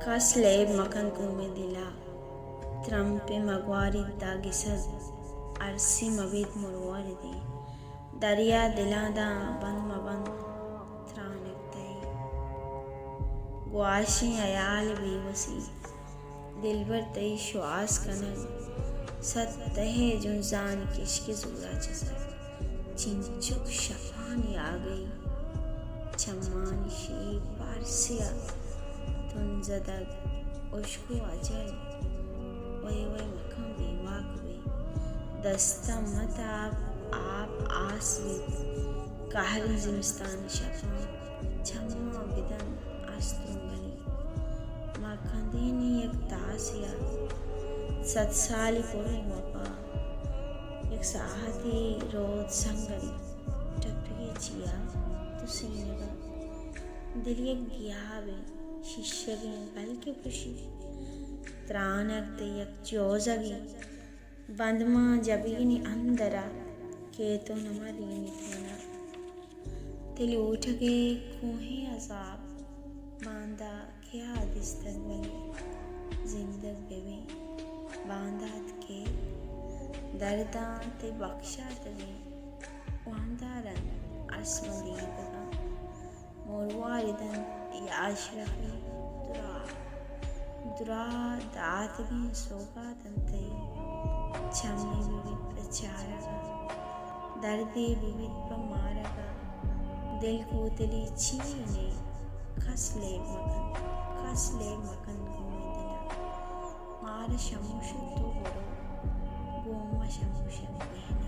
Kaslev makan kume dila, trampe magwari dagisad, arsi mabit murwari di, dariya dilada ban maban tranek tay, guashi ayal बेबसी दिलबर तई श्वास कनन सत तहे जुंजान किश्क ज़ूरा चसर चिंचुक शफानी आ गई चम्मान she Parsia तुन जदग उश्को अजल वही वही मखम बेवाक वे दस्ता मताब आप आसवी कहर जिमस्तान शफा चम्मा बिदन आस्तुंगली माखंदेनी एक तासिया सत्साली पोरे वपा एक साहती रोज संगली टपके चिया तुसी नगा दिल एक गियावे शिष्यगे बल्कि पुशी त्रानक ते एक जोजगी बंदमा जबीनी अंदरा के तो नमदीनी थोना दिल उठ के कोहे अजाब बांदा क्या दिस्तक बने जिंदग बेवे बांदात के दर्दां ते बख्शा तवे वांदारन अस्मदीदगा मोरवारिदन याशरफी दुरा दातगी सोगा तंते छम्मी विविध प्रचारगा दर्दे विविध पमारगा दिल कोतली चीने खसले मकन घूमे दिला मार शमुश तो बड़ो गोमा शमुश बहन